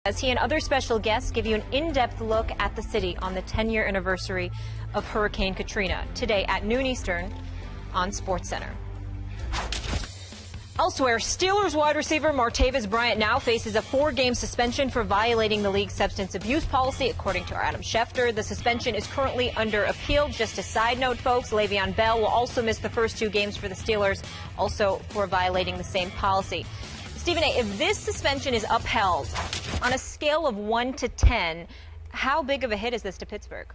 As he and other special guests give you an in-depth look at the city on the 10-year anniversary of Hurricane Katrina, today at noon Eastern on SportsCenter. Elsewhere, Steelers wide receiver Martavis Bryant now faces a 4-game suspension for violating the league's substance abuse policy, according to Adam Schefter. The suspension is currently under appeal. Just a side note, folks, Le'Veon Bell will also miss the first 2 games for the Steelers, also for violating the same policy. Stephen A., if this suspension is upheld, on a scale of 1 to 10, how big of a hit is this to Pittsburgh?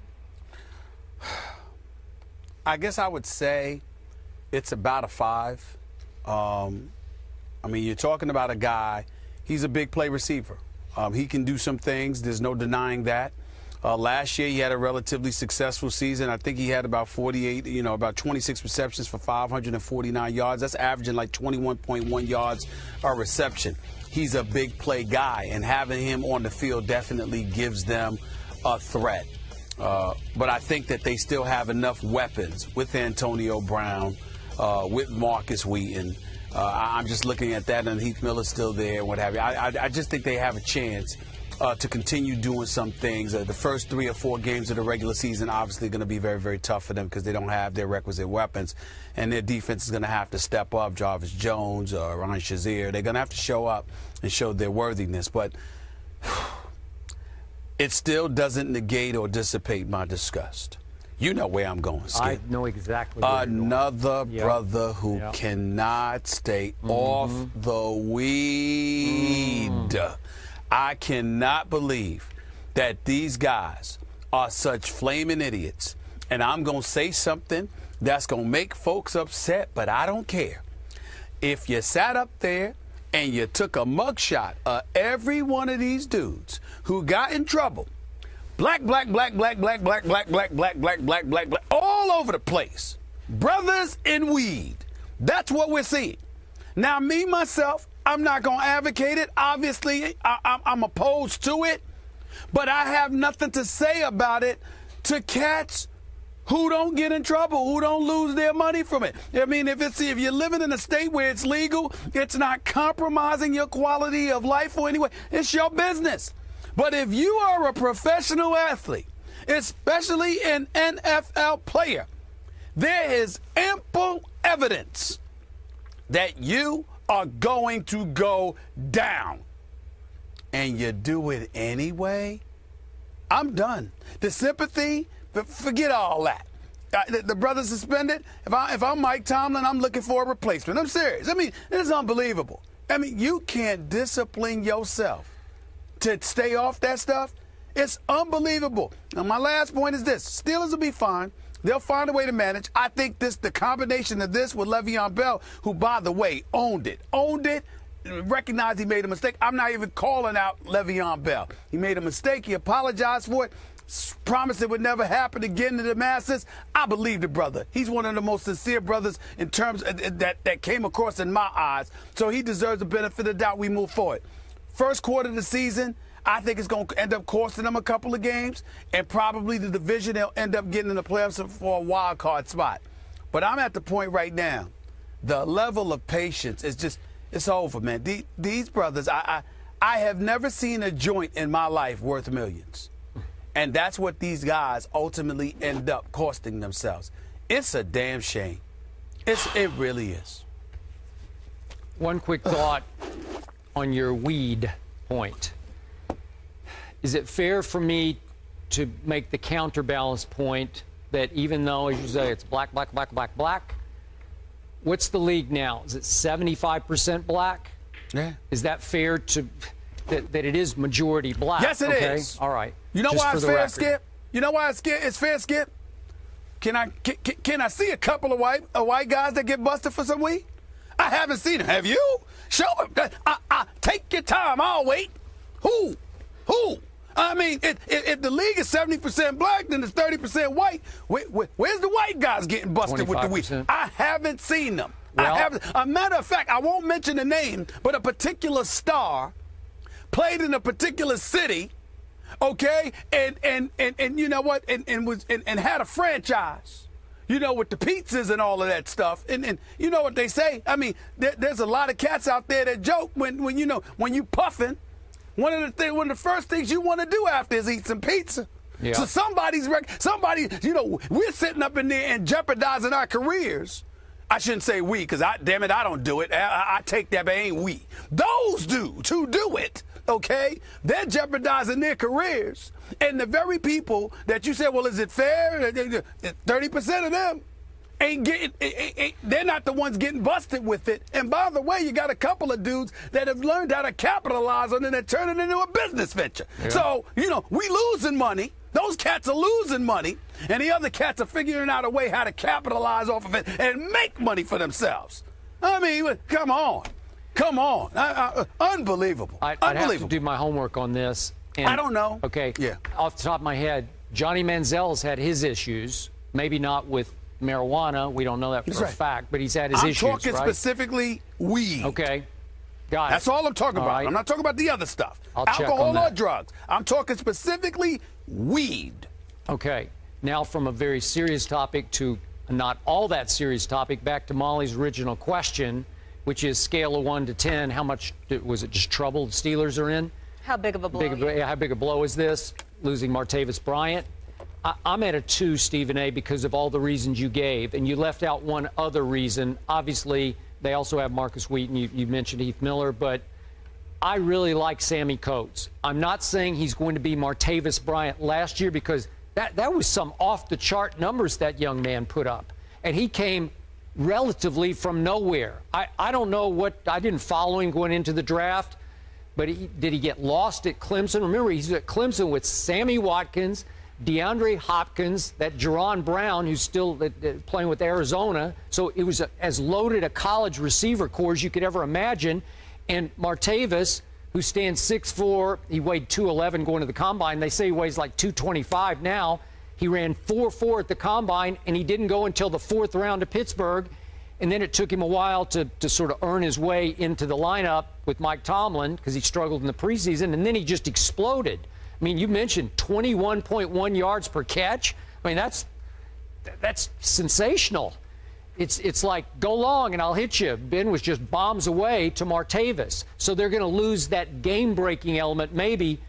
I guess I would say it's about a 5. I mean, you're talking about a guy, he's a big play receiver. He can do some things. There's no denying that. Last year, he had a relatively successful season. I think he had about 26 receptions for 549 yards. That's averaging like 21.1 yards a reception. He's a big play guy, and having him on the field definitely gives them a threat. But I think that they still have enough weapons with Antonio Brown, with Marcus Wheaton. I'm just looking at that, and Heath Miller's still there, and what have you. I just think they have a chance to continue doing some things. The first 3 or 4 games of the regular season obviously going to be very, very tough for them because they don't have their requisite weapons, and their defense is going to have to step up. Jarvis Jones, Ryan Shazier, they're going to have to show up and show their worthiness. But it still doesn't negate or dissipate my disgust. You know where I'm going, Skip. I know exactly where Another brother who cannot stay off the weed. I cannot believe that these guys are such flaming idiots. And I'm going to say something that's going to make folks upset, but I don't care. If you sat up there and you took a mugshot of every one of these dudes who got in trouble, black, all over the place. Brothers in weed. That's what we're seeing. Now, me, myself, I'm not going to advocate it. Obviously, I'm opposed to it. But I have nothing to say about it to cats who don't get in trouble, who don't lose their money from it. I mean, if you're living in a state where it's legal, it's not compromising your quality of life or anyway, it's your business. But if you are a professional athlete, especially an NFL player, there is ample evidence that you are going to go down. And you do it anyway? I'm done. The sympathy, forget all that. The brother suspended. If I'm Mike Tomlin, I'm looking for a replacement. I'm serious. I mean, it is unbelievable. I mean, you can't discipline yourself to stay off that stuff. It's unbelievable. Now, my last point is this. Steelers will be fine. They'll find a way to manage. I think the combination of this with Le'Veon Bell, who, by the way, owned it, recognized he made a mistake. I'm not even calling out Le'Veon Bell. He made a mistake. He apologized for it, promised it would never happen again to the masses. I believe the brother. He's one of the most sincere brothers in terms of, that came across in my eyes. So he deserves the benefit of the doubt. We move forward. First quarter of the season, I think it's going to end up costing them a couple of games, and probably the division, they'll end up getting in the playoffs for a wild card spot. But I'm at the point right now, the level of patience is just, it's over, man. These brothers, I have never seen a joint in my life worth millions. And that's what these guys ultimately end up costing themselves. It's a damn shame. It really is. One quick thought on your weed point. Is it fair for me to make the counterbalance point that even though, as you say, it's black, what's the league now? Is it 75% black? Yeah. Is that fair to that it is majority black? Yes, it is. All right. You know Just why for it's the fair, record. Skip? You know why it's fair, Skip? Can I see a couple of white guys that get busted for some weed? I haven't seen them. Have you? Show them. Take your time. I'll wait. Who? I mean, if the league is 70% black, then it's 30% white. Where's the white guys getting busted with the weed? I haven't seen them. Well, a matter of fact, I won't mention the name, but a particular star played in a particular city, okay, and you know what, and had a franchise, you know, with the pizzas and all of that stuff, and you know what they say. I mean, there's a lot of cats out there that joke when you puffing one of the first things you want to do after is eat some pizza. Yeah. So somebody, we're sitting up in there and jeopardizing our careers. I shouldn't say we, because damn it, I don't do it. I take that, but it ain't we. Those dudes who do it, okay, they're jeopardizing their careers. And the very people that you said, well, is it fair? 30% of them ain't getting, they're not the ones getting busted with it. And by the way, you got a couple of dudes that have learned how to capitalize on it and turn it into a business venture. Yeah. So, we losing money. Those cats are losing money, and the other cats are figuring out a way how to capitalize off of it and make money for themselves. I mean, come on. Unbelievable. I'd have to do my homework on this. And, I don't know. Okay. Yeah. Off the top of my head, Johnny Manziel's had his issues. Maybe not with marijuana. We don't know that for a fact, but he's had his issues. I'm talking specifically weed. Okay. Got it. That's all I'm talking about. Right. I'm not talking about the other stuff. Alcohol or drugs. I'm talking specifically weed. Okay. Now from a very serious topic to a not all that serious topic, back to Molly's original question, which is scale of 1 to 10, how much was it just trouble the Steelers are in? How big of a blow? How big a blow is this, losing Martavis Bryant? I'm at a 2, Stephen A., because of all the reasons you gave, and you left out one other reason. Obviously, they also have Marcus Wheaton. You mentioned Heath Miller, but I really like Sammy Coates. I'm not saying he's going to be Martavis Bryant last year, because that was some off-the-chart numbers that young man put up, and he came relatively from nowhere. I don't know I didn't follow him going into the draft, but did he get lost at Clemson? Remember, he's at Clemson with Sammy Watkins, DeAndre Hopkins, that Jerron Brown, who's still playing with Arizona. So it was as loaded a college receiver corps as you could ever imagine. And Martavis, who stands 6'4", he weighed 211 going to the combine. They say he weighs like 225 now. He ran 4.4 at the combine, and he didn't go until the 4th round of Pittsburgh. And then it took him a while to sort of earn his way into the lineup with Mike Tomlin, because he struggled in the preseason, and then he just exploded. I mean, you mentioned 21.1 yards per catch. I mean, that's sensational. It's like, go long and I'll hit you. Ben was just bombs away to Martavis. So they're going to lose that game-breaking element maybe.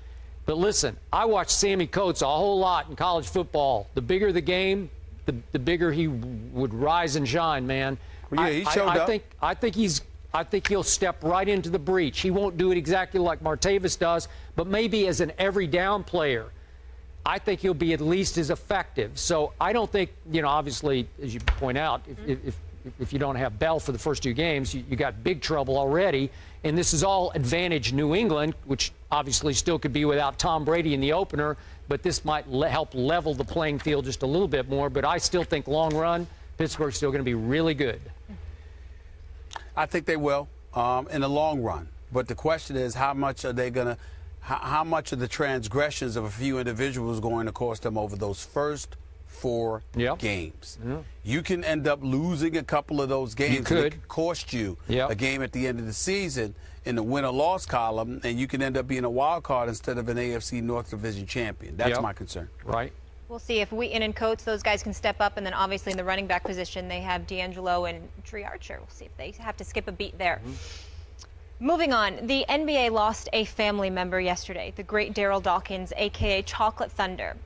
But listen, I watched Sammy Coates a whole lot in college football. The bigger the game, the bigger he would rise and shine, man. Well, yeah, he showed up. I think he'll step right into the breach. He won't do it exactly like Martavis does, but maybe as an every down player, I think he'll be at least as effective. So I don't think, obviously, as you point out, if you don't have Bell for the first 2 games, you got big trouble already. And this is all advantage New England, which obviously still could be without Tom Brady in the opener, but this might help level the playing field just a little bit more. But I still think long run, Pittsburgh's still going to be really good. I think they will in the long run. But the question is, how much are they going to, how much of the transgressions of a few individuals going to cost them over those first 4 games? Yeah. You can end up losing a couple of those games. You could. It could cost you a game at the end of the season in the win or loss column, and you can end up being a wild card instead of an AFC North Division champion. That's my concern. Right. We'll see if Wheaton and Coates, those guys can step up. And then obviously in the running back position, they have D'Angelo and Tree Archer. We'll see if they have to skip a beat there. Moving on, the NBA lost a family member yesterday, the great Daryl Dawkins, a.k.a. Chocolate Thunder.